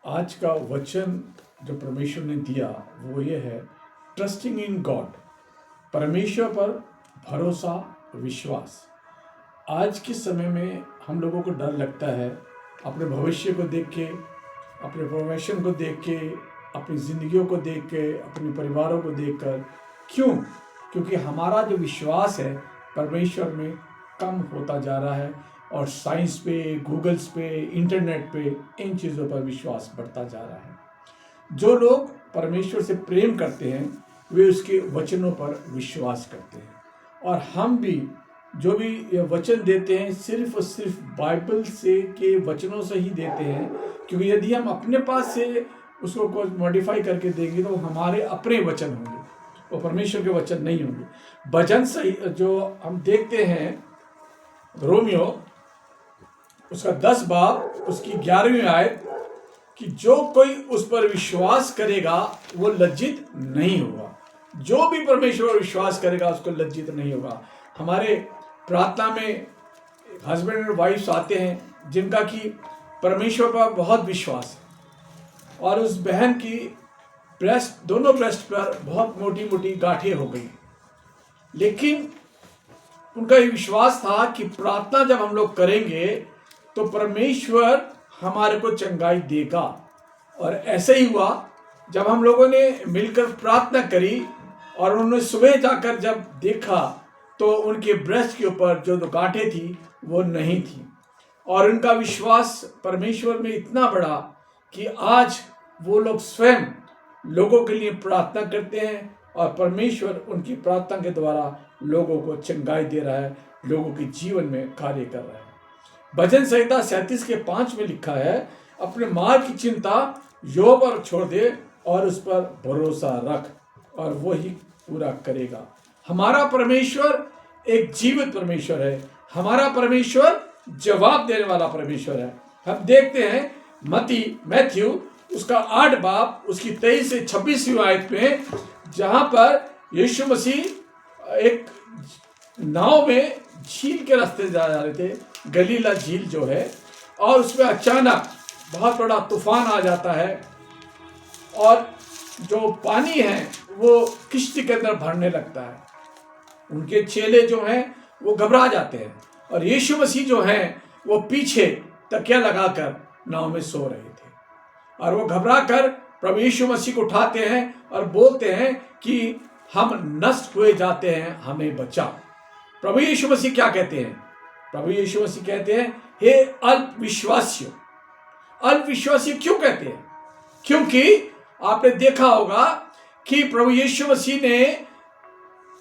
आज का वचन जो परमेश्वर ने दिया वो ये है, ट्रस्टिंग इन गॉड, परमेश्वर पर भरोसा, विश्वास। आज के समय में हम लोगों को डर लगता है अपने भविष्य को देख के, अपने प्रोफेशन को देख के, अपनी ज़िंदगियों को देख के, अपने परिवारों को देखकर। क्यों? क्योंकि हमारा जो विश्वास है परमेश्वर में कम होता जा रहा है और साइंस पे, गूगल्स पे, इंटरनेट पे, इन चीज़ों पर विश्वास बढ़ता जा रहा है। जो लोग परमेश्वर से प्रेम करते हैं वे उसके वचनों पर विश्वास करते हैं, और हम भी जो भी ये वचन देते हैं सिर्फ और सिर्फ बाइबल से के वचनों से ही देते हैं, क्योंकि यदि हम अपने पास से उसको कुछ मॉडिफाई करके देंगे तो हमारे अपने वचन होंगे, वो परमेश्वर के वचन नहीं होंगे। भजन सही जो हम देखते हैं, रोमियो उसका 10 बाब उसकी 11वीं आयत, कि जो कोई उस पर विश्वास करेगा वो लज्जित नहीं होगा। जो भी परमेश्वर पर विश्वास करेगा उसको लज्जित नहीं होगा। हमारे प्रार्थना में हस्बैंड और वाइफ्स आते हैं जिनका कि परमेश्वर पर बहुत विश्वास है, और उस बहन की दोनों ब्रेस्ट पर बहुत मोटी मोटी गांठें हो गई, लेकिन उनका ये विश्वास था कि प्रार्थना जब हम लोग करेंगे तो परमेश्वर हमारे को चंगाई देगा। और ऐसे ही हुआ, जब हम लोगों ने मिलकर प्रार्थना करी और उन्होंने सुबह जाकर जब देखा तो उनके ब्रेस्ट के ऊपर जो गांठें थी वो नहीं थी, और उनका विश्वास परमेश्वर में इतना बड़ा कि आज वो लोग स्वयं लोगों के लिए प्रार्थना करते हैं और परमेश्वर उनकी प्रार्थना के द्वारा लोगों को चंगाई दे रहा है, लोगों के जीवन में कार्य कर रहा है। भजन संहिता 37 के 5 में लिखा है, अपने मार्ग की चिंता योब पर छोड़ दे और उस पर भरोसा रख और वो ही पूरा करेगा। हमारा परमेश्वर एक जीवित परमेश्वर है, हमारा परमेश्वर जवाब देने वाला परमेश्वर है। हम देखते हैं मैथ्यू उसका 8 बाब उसकी 23 से 26वीं आयत में, जहां पर यीशु मसीह एक नाव में झील के रास्ते जा रहे थे, गलीला झील जो है, और उसमें अचानक बहुत बड़ा तूफान आ जाता है और जो पानी है वो किश्ती के अंदर भरने लगता है। उनके चेले जो हैं वो घबरा जाते हैं और यीशु मसीह जो हैं वो पीछे तकिया लगाकर नाव में सो रहे थे, और वो घबरा कर प्रभु यीशु मसीह को उठाते हैं और बोलते हैं कि हम नष्ट हुए जाते हैं, हमें बचा। प्रभु यीशु मसीह क्या कहते हैं? प्रभु यीशु मसीह कहते हैं, हे अल्पविश्वासियों। अल्पविश्वासी क्यों कहते हैं? क्योंकि आपने देखा होगा कि प्रभु यीशु मसीह ने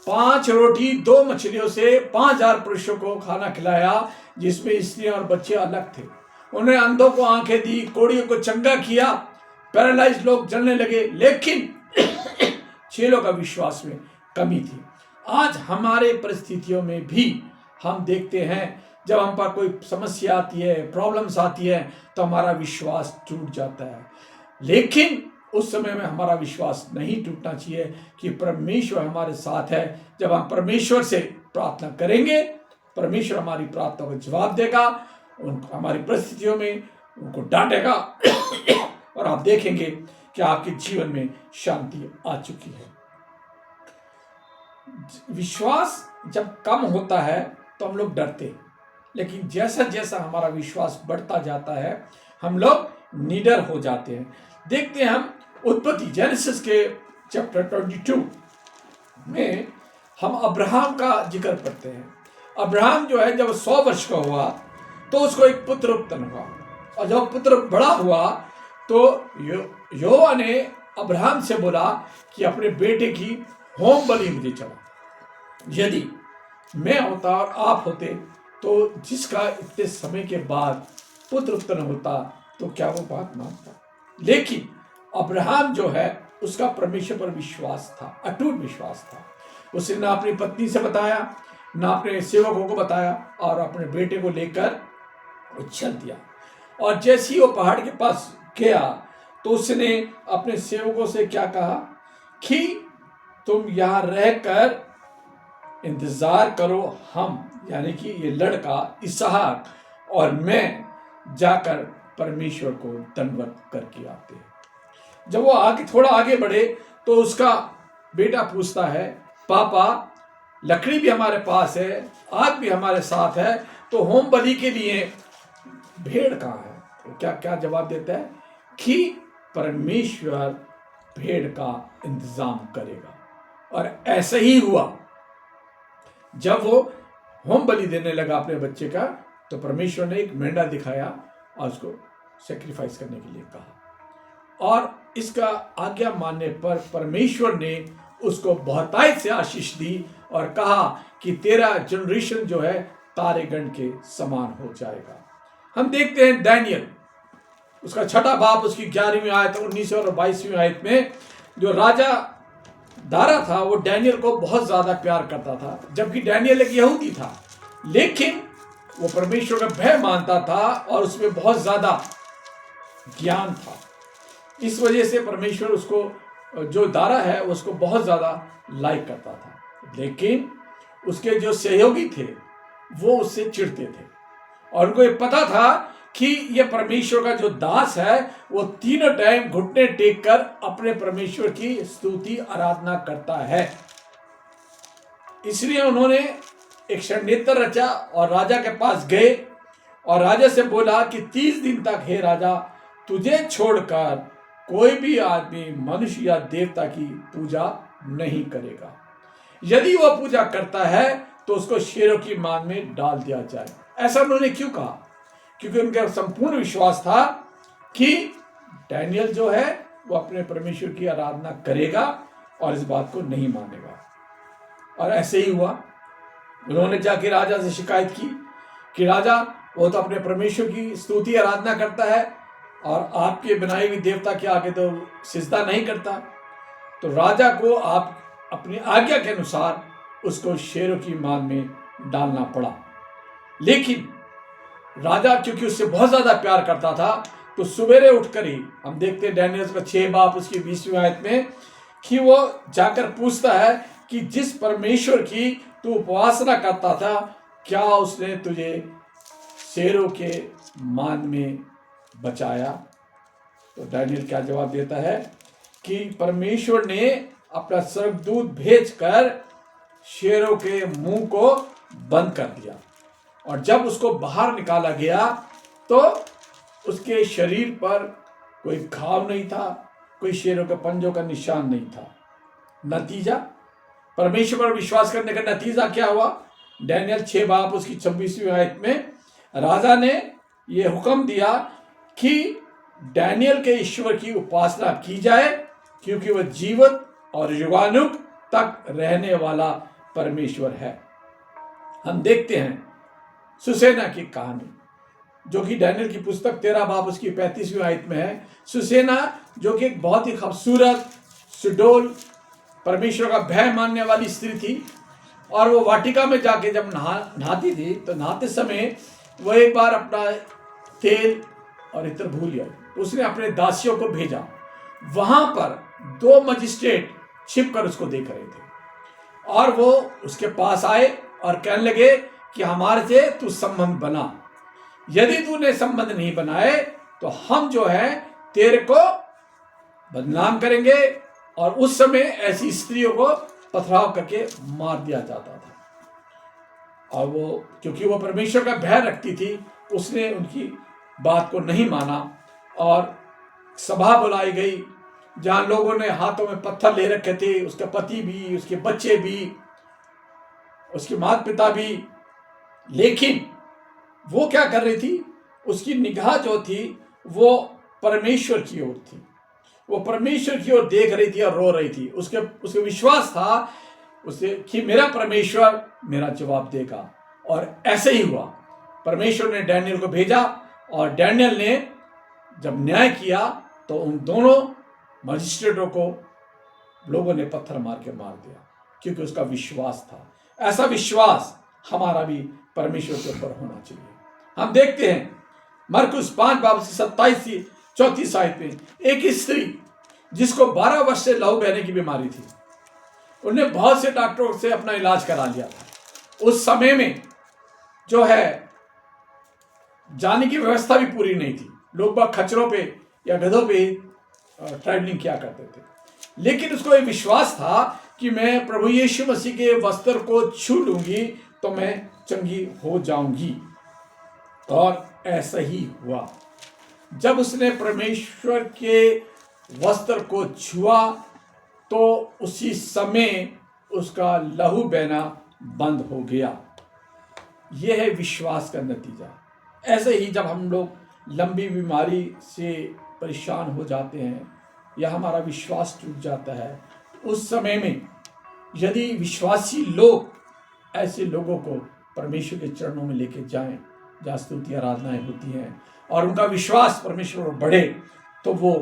5 रोटी 2 मछलियों से 5000 पुरुषों को खाना खिलाया, जिसमें स्त्रियां और बच्चे अलग थे। उन्होंने अंधों को आंखें दी, कोढ़ियों को चंगा किया, पैरालाइज लोग चलने लगे, लेकिन चेलों का विश्वास में कमी थी। आज हमारे परिस्थितियों में भी हम देखते हैं, जब हम पर कोई समस्या आती है, प्रॉब्लम्स आती है, तो हमारा विश्वास टूट जाता है। लेकिन उस समय में हमारा विश्वास नहीं टूटना चाहिए कि परमेश्वर हमारे साथ है। जब हम परमेश्वर से प्रार्थना करेंगे, परमेश्वर हमारी प्रार्थना को जवाब देगा, हमारी परिस्थितियों में उनको डांटेगा और आप देखेंगे कि आपके जीवन में शांति आ चुकी है। विश्वास जब कम होता है तो हम लोग डरते हैं, लेकिन जैसा जैसा हमारा विश्वास बढ़ता जाता है हम लोग निडर हो जाते हैं। देखते हैं हम उत्पत्ति जेनेसिस के चैप्टर 22 में हम अब्राहम का जिक्र करते हैं। अब्राहम जो है जब 100 वर्ष का हुआ तो उसको एक पुत्र उत्पन्न हुआ, और जब पुत्र बड़ा हुआ तो यहोवा ने अब्राहम से बोला कि अपने बेटे की होम बलि मुझे चढ़ा। यदि मैं होता और आप होते तो जिसका इतने समय के बाद पुत्र उत्पन्न होता तो क्या वो बात मानता? लेकिन अब्राहम जो है उसका परमेश्वर पर विश्वास था, अटूट विश्वास था। उसने ना अपनी पत्नी से बताया, ना अपने सेवकों को बताया, और अपने बेटे को लेकर चल दिया। और जैसे ही वो पहाड़ के पास गया तो उसने अपने सेवकों से क्या कहा कि तुम यहां रहकर इंतजार करो, हम यानी कि ये लड़का इसहाक और मैं जाकर परमेश्वर को दंडवत करके आते हैं। जब वो थोड़ा आगे बढ़े तो उसका बेटा पूछता है, पापा लकड़ी भी हमारे पास है, आग भी हमारे साथ है, तो होम बलि के लिए भेड़ कहाँ है? तो क्या क्या जवाब देता है कि परमेश्वर भेड़ का इंतजाम करेगा। और ऐसा ही हुआ। जब वो होम बलि देने लगा अपने बच्चे का, तो परमेश्वर ने एक मेंढा दिखाया और उसको सेक्रीफाइस करने के लिए कहा। और इसका आज्ञा मानने पर परमेश्वर ने उसको बहुतायत से आशीष दी और कहा कि तेरा जनरेशन जो है तारेगण के समान हो जाएगा। हम देखते हैं डैनियल, उसका छठा बाप, उसकी 11वीं आयत, 19वीं और 22वीं आयत में जो राजा दारा था वो डैनियल को बहुत ज्यादा प्यार करता था, जबकि डैनियल एक यहूदी था, लेकिन वो परमेश्वर का भय मानता था और उसमें बहुत ज्यादा ज्ञान था। इस वजह से परमेश्वर उसको, जो दारा है, उसको बहुत ज्यादा लाइक करता था। लेकिन उसके जो सहयोगी थे वो उससे चिढ़ते थे और उनको ये पता था कि ये परमेश्वर का जो दास है वो तीनों टाइम घुटने टेक कर अपने परमेश्वर की स्तुति आराधना करता है। इसलिए उन्होंने एक षड्यंत्र रचा और राजा के पास गए और राजा से बोला कि 30 दिन तक हे राजा, तुझे छोड़कर कोई भी आदमी मनुष्य या देवता की पूजा नहीं करेगा। यदि वह पूजा करता है तो उसको शेरों की मान में डाल दिया जाए। ऐसा उन्होंने क्यों कहा? क्योंकि उनका संपूर्ण विश्वास था कि डैनियल जो है वो अपने परमेश्वर की आराधना करेगा और इस बात को नहीं मानेगा। और ऐसे ही हुआ। उन्होंने जाके राजा से शिकायत की कि राजा, वो तो अपने परमेश्वर की स्तुति आराधना करता है और आपके बनाई हुई देवता के आगे तो सिजदा नहीं करता। तो राजा को आप अपनी आज्ञा के अनुसार उसको शेरों की मान में डालना पड़ा। लेकिन राजा क्योंकि उससे बहुत ज्यादा प्यार करता था, तो सवेरे उठकर ही हम देखते हैं डैनियल का 6 बाप उसकी 20वीं आयत में कि वो जाकर पूछता है कि जिस परमेश्वर की तू उपासना करता था, क्या उसने तुझे शेरों के मान में बचाया? तो डैनियल क्या जवाब देता है कि परमेश्वर ने अपना स्वर्गदूत भेजकर शेरों के मुंह को बंद कर दिया और जब उसको बाहर निकाला गया तो उसके शरीर पर कोई घाव नहीं था, कोई शेरों के पंजों का निशान नहीं था। नतीजा, परमेश्वर पर विश्वास करने का नतीजा क्या हुआ? डैनियल 6 बाप उसकी 26वीं आयत में राजा ने यह हुक्म दिया कि डैनियल के ईश्वर की उपासना की जाए, क्योंकि वह जीवित और युगानुग तक रहने वाला परमेश्वर है। हम देखते हैं सुसेना की कहानी, जो कि डैनियल की पुस्तक 13 बाप उसकी 35वीं आयत में है। सुसेना जो कि एक बहुत ही खूबसूरत, सुडोल, परमेश्वर का भय मानने वाली स्त्री थी और वो वाटिका में जाके जब नहाती थी तो नहाते समय वो एक बार अपना तेल और इत्र भूल आई। उसने अपने दासियों को भेजा। वहां पर 2 मजिस्ट्रेट छिपकर उसको देख रहे थे और वो उसके पास आए और कहने लगे कि हमारे से तू संबंध बना, यदि तूने संबंध नहीं बनाए तो हम जो है तेरे को बदनाम करेंगे। और उस समय ऐसी स्त्रियों को पथराव करके मार दिया जाता था। और वो क्योंकि वो परमेश्वर का भय रखती थी, उसने उनकी बात को नहीं माना और सभा बुलाई गई जहां लोगों ने हाथों में पत्थर ले रखे थे, उसका पति भी, उसके बच्चे भी, उसके माता पिता भी। लेकिन वो क्या कर रही थी? उसकी निगाह जो थी वो परमेश्वर की ओर थी। वो परमेश्वर की ओर देख रही थी और रो रही थी। उसके विश्वास था उसे कि मेरा परमेश्वर मेरा जवाब देगा। और ऐसे ही हुआ। परमेश्वर ने डैनियल को भेजा और डैनियल ने जब न्याय किया तो उन दोनों मजिस्ट्रेटों को लोगों ने पत्थर मार के मार दिया, क्योंकि उसका विश्वास था। ऐसा विश्वास हमारा भी परमेश्वर के ऊपर होना चाहिए। हम देखते हैं मरकुस 5 बाब 27-34 आयत में एक स्त्री जिसको 12 वर्ष से लहू बहने की बीमारी थी, उन्हें बहुत से डॉक्टरों से अपना इलाज करा लिया था। उस समय में जो है जाने की व्यवस्था भी पूरी नहीं थी, लोग बाग खच्चरों पे या गधों पे ट्रैवलिंग किया करते थे, लेकिन उसको ये विश्वास था कि मैं प्रभु यीशु मसीह के वस्त्र को छू लूंगी तो मैं चंगी हो जाऊंगी। और ऐसा ही हुआ। जब उसने परमेश्वर के वस्त्र को छुआ तो उसी समय उसका लहू बहना बंद हो गया। यह है विश्वास का नतीजा। ऐसे ही जब हम लोग लंबी बीमारी से परेशान हो जाते हैं या हमारा विश्वास टूट जाता है, उस समय में यदि विश्वासी लोग ऐसे लोगों को परमेश्वर के चरणों में लेके जाएं, जहाँ स्तुति आराधनाएं होती हैं और उनका विश्वास परमेश्वर पर बढ़े, तो वो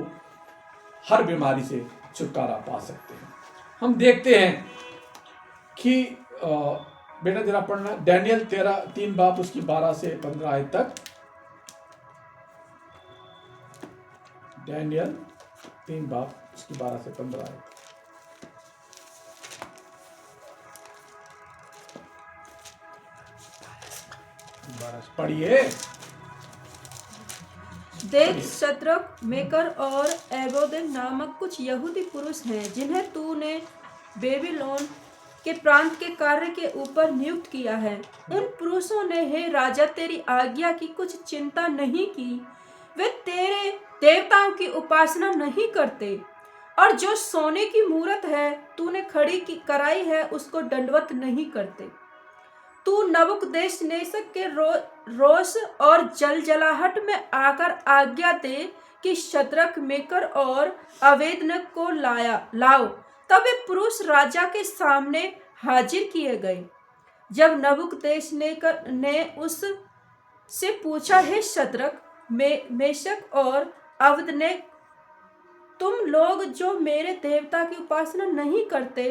हर बीमारी से छुटकारा पा सकते हैं। हम देखते हैं कि बेटा जरा पढ़ना डैनियल 3 बाब उसकी 12 से 15 आयत तक। डैनियल 3 बाब उसकी 12 से 15 आयत। पढ़िए। देख, शद्रक, मेकर और एबोदेन नामक कुछ यहूदी पुरुष हैं जिन्हें तूने बेबीलोन के प्रांत के कार्य के ऊपर नियुक्त किया है। उन पुरुषों ने, हे राजा, तेरी आज्ञा की कुछ चिंता नहीं की। वे तेरे देवताओं की उपासना नहीं करते और जो सोने की मूरत है तूने खड़ी कराई है उसको दंडवत नहीं करते। तू नबूकदनेस्सर के रोष और जलजलाहट में आकर आज्ञा दे कि शद्रक, मेकर और अबेदनगो को लाओ। तब वे पुरुष राजा के सामने हाजिर किए गए। जब नबूकदनेस्सर ने उससे पूछा, हे शद्रक, मेशक और अबेदनगो, तुम लोग जो मेरे देवता की उपासना नहीं करते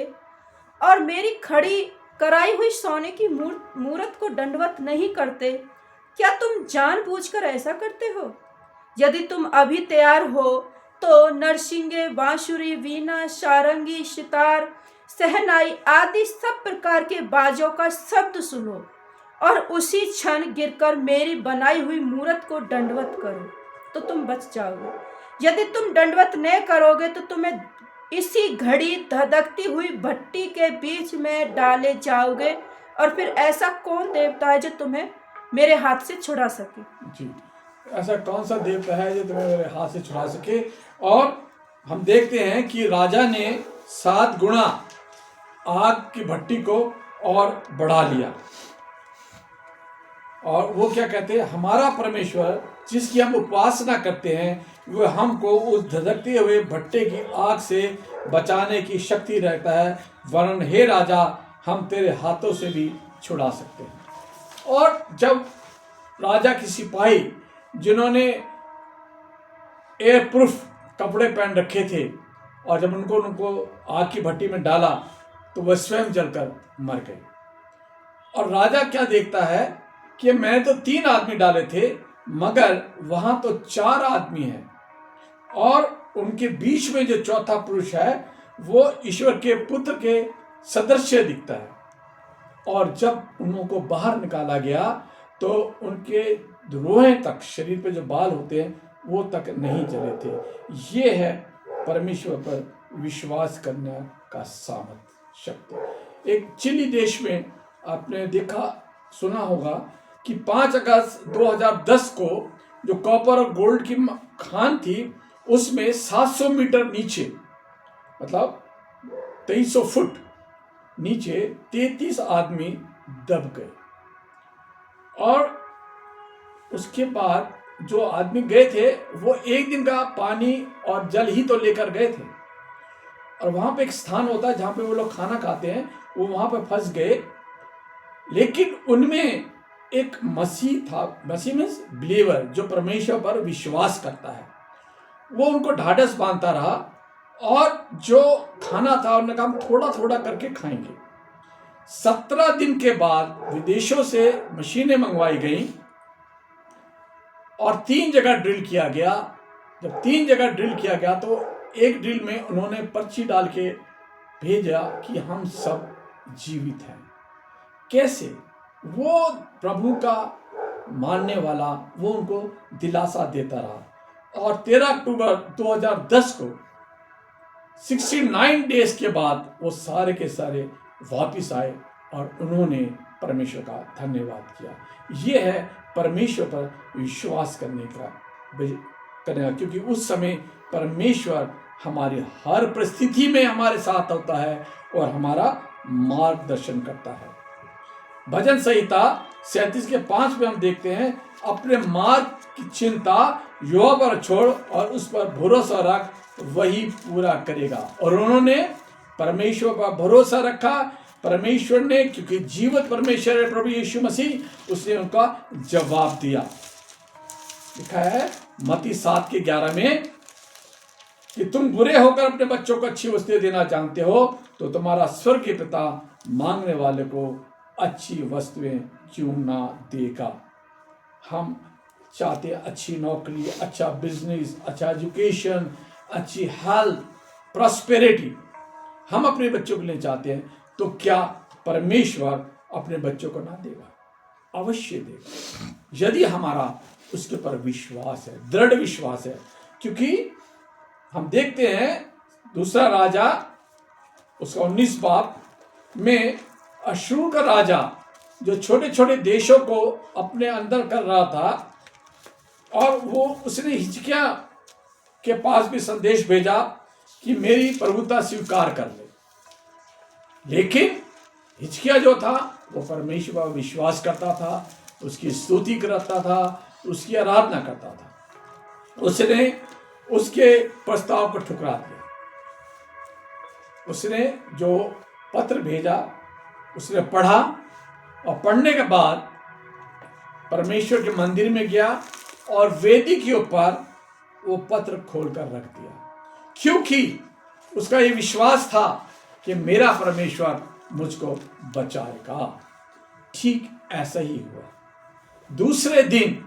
और मेरी खड़ी कराई हुई सोने की मूरत को दंडवत नहीं करते, क्या तुम जानबूझकर ऐसा करते हो? यदि तुम अभी तैयार हो तो नरसिंगे, बांसुरी, वीणा, सारंगी, सितार, शहनाई आदि सब प्रकार के बाजों का शब्द सुनो और उसी क्षण गिरकर मेरी बनाई हुई मूरत को दंडवत करो तो तुम बच जाओगे। यदि तुम दंडवत नहीं करोगे तो तुम्हें इसी घड़ी धधकती हुई भट्टी के बीच में डाले जाओगे। और फिर ऐसा कौन देवता है जो तुम्हें मेरे हाथ से छुड़ा सके? जी, ऐसा कौन सा देवता है जो तुम्हें मेरे हाथ से छुड़ा सके? और हम देखते हैं कि राजा ने 7 गुना आग की भट्टी को और बढ़ा लिया। और वो क्या कहते हैं, हमारा परमेश्वर जिसकी हम उपासना करते हैं वह हमको उस धधकते हुए भट्टे की आग से बचाने की शक्ति रहता है, वरन हे राजा हम तेरे हाथों से भी छुड़ा सकते हैं। और जब राजा की सिपाही जिन्होंने एयर प्रूफ कपड़े पहन रखे थे और जब उनको आग की भट्टी में डाला तो वह स्वयं जलकर मर गए। और राजा क्या देखता है कि मैंने तो 3 आदमी डाले थे मगर वहां तो 4 आदमी हैं और उनके बीच में जो चौथा पुरुष है वो ईश्वर के पुत्र के सदृश्य दिखता है। और जब उनको बाहर निकाला गया तो उनके रोएं तक, शरीर पे जो बाल होते हैं वो तक नहीं जले थे। ये है परमेश्वर पर विश्वास करने का सामर्थ, शक्ति। एक चिली देश में आपने देखा सुना होगा कि 5 अगस्त 2010 को जो कॉपर और गोल्ड की खान थी उसमें 700 मीटर नीचे, मतलब 2300 फुट नीचे 33 आदमी दब गए। और उसके बाद जो आदमी गए थे वो एक दिन का पानी और जल ही तो लेकर गए थे। और वहां पे एक स्थान होता है जहां पे वो लोग खाना खाते हैं, वो वहां पे फंस गए। लेकिन उनमें एक मसीह था, मसीह मीन्स बिलीवर, जो परमेश्वर पर विश्वास करता है। वो उनको ढाढ़स बांधता रहा और जो खाना था उन्होंने कहा हम थोड़ा थोड़ा करके खाएंगे। 17 दिन के बाद विदेशों से मशीनें मंगवाई गई और 3 जगह ड्रिल किया गया। जब 3 जगह ड्रिल किया गया तो एक ड्रिल में उन्होंने पर्ची डाल के भेजा कि हम सब जीवित हैं। कैसे? वो प्रभु का मानने वाला वो उनको दिलासा देता रहा और 13 अक्टूबर 2010 को 69 डेज के बाद वो सारे के सारे वापिस आए और उन्होंने परमेश्वर का धन्यवाद किया। ये है परमेश्वर पर विश्वास करने का क्योंकि उस समय परमेश्वर हमारी हर परिस्थिति में हमारे साथ होता है और हमारा मार्गदर्शन करता है। भजन संहिता 37 के 5 में हम देखते हैं, अपने मार्ग की चिंता यहोवा पर छोड़ और उस पर भरोसा रख, वही पूरा करेगा। और उन्होंने परमेश्वर पर भरोसा रखा। परमेश्वर ने, क्योंकि जीवित परमेश्वर है प्रभु यीशु मसीह, उसने उनका जवाब दिया। लिखा है मत्ती 7:11 में कि तुम बुरे होकर अपने बच्चों को अच्छी वस्तुएं देना जानते हो, तो तुम्हारा स्वर्गीय पिता मांगने वाले को अच्छी वस्तुएं क्यों ना देगा। हम चाहते हैं अच्छी नौकरी, अच्छा बिजनेस, अच्छा एजुकेशन, अच्छी हेल्थ, प्रॉस्पेरिटी हम अपने बच्चों के लिए चाहते हैं, तो क्या परमेश्वर अपने बच्चों को ना देगा? अवश्य देगा, यदि हमारा उसके पर विश्वास है, दृढ़ विश्वास है। क्योंकि हम देखते हैं दूसरा राजा उसका 19 बाब में अश्शूर का राजा जो छोटे छोटे देशों को अपने अंदर कर रहा था, और वो उसने हिजकिय्याह के पास भी संदेश भेजा कि मेरी प्रभुता स्वीकार कर ले। लेकिन हिजकिय्याह जो था वो परमेश्वर पर विश्वास करता था, उसकी स्तुति करता था, उसकी आराधना करता था। उसने उसके प्रस्ताव को ठुकरा दिया। उसने जो पत्र भेजा उसने पढ़ा, और पढ़ने के बाद परमेश्वर के मंदिर में गया और वेदी के ऊपर वो पत्र खोलकर रख दिया, क्योंकि उसका ये विश्वास था कि मेरा परमेश्वर मुझको बचाएगा। ठीक ऐसा ही हुआ। दूसरे दिन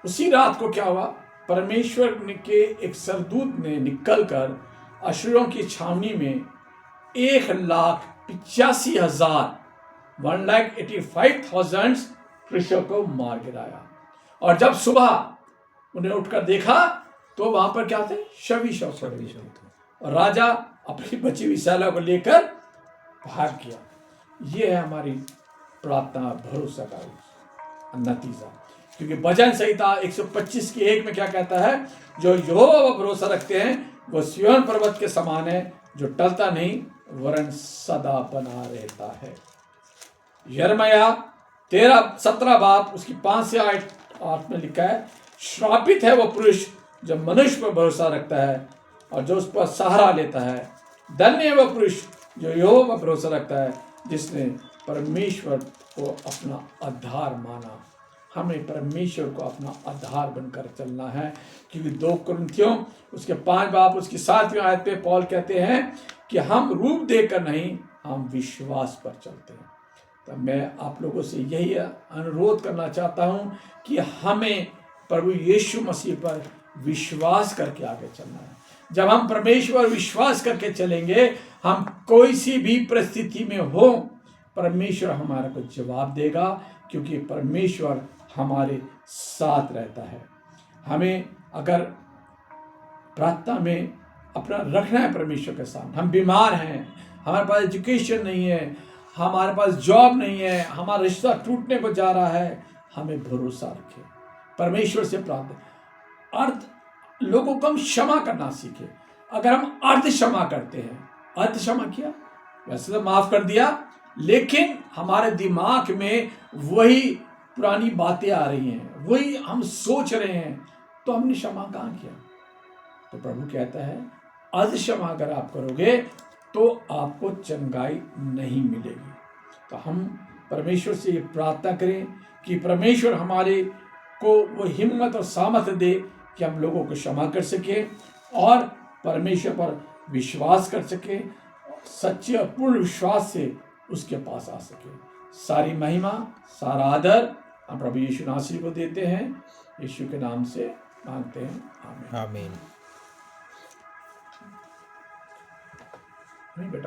उसी रात को क्या हुआ, परमेश्वर के एक सरदूत ने निकलकर अश्शूरियों की छावनी में 1,85,000 फरिश्तियों को मार गिराया। और जब सुबह उन्हें उठकर देखा तो वहां पर क्या थे? शव पड़े थे। और राजा अपनी बची हुई सेना को लेकर भाग गया। ये है हमारी प्रार्थना भरोसा का नतीजा। क्योंकि भजन संहिता 125 की 1 में क्या कहता है? जो यहोवा पर भरोसा रखते हैं वो सिय्योन पर्वत के समान है, जो टलता नहीं वरन सदा बना रहता है। यिर्मयाह 17 बाब उसकी 5 से 8 में लिखा है, श्रापित है वो पुरुष जो मनुष्य पर भरोसा रखता है और जो उस पर सहारा लेता है। धन्य है वो पुरुष जो यहोवा पर भरोसा रखता है, जिसने परमेश्वर को अपना आधार माना। हमें परमेश्वर को अपना आधार बनकर चलना है। क्योंकि 2 कुरिन्थियों उसके 5 बाब उसकी 7वीं आयत पे पौल कहते हैं कि हम रूप देखकर नहीं, हम विश्वास पर चलते हैं। तो मैं आप लोगों से यही अनुरोध करना चाहता हूं कि हमें प्रभु यीशु मसीह पर विश्वास करके आगे चलना है। जब हम परमेश्वर पर विश्वास करके चलेंगे, हम कोई सी भी परिस्थिति में हो, परमेश्वर हमारा को जवाब देगा, क्योंकि परमेश्वर हमारे साथ रहता है। हमें अगर प्रार्थना में अपना रखना है परमेश्वर के साथ, हम बीमार हैं, हमारे पास एजुकेशन नहीं है, हमारे पास जॉब नहीं है, हमारा रिश्ता टूटने को जा रहा है, हमें भरोसा रखें, परमेश्वर से प्रार्थना। अर्ध लोगों को हम क्षमा करना सीखे। अगर हम अर्ध क्षमा करते हैं, अर्ध क्षमा किया, वैसे तो माफ कर दिया, लेकिन हमारे दिमाग में वही पुरानी बातें आ रही हैं, वही हम सोच रहे हैं, तो हमने क्षमा कहाँ किया? तो प्रभु कहता है अर्ध क्षमा अगर आप करोगे तो आपको चंगाई नहीं मिलेगी। तो हम परमेश्वर से ये प्रार्थना करें कि परमेश्वर हमारे को वो हिम्मत और सामर्थ्य दे कि हम लोगों को क्षमा कर सकें और परमेश्वर पर विश्वास कर सकें, सच्चे और पूर्ण विश्वास से उसके पास आ सकें। सारी महिमा, सारा आदर हम प्रभु यीशु नासरी को देते हैं। यीशु के नाम से मांगते हैं, आमीन। आमीन। नहीं बेटा।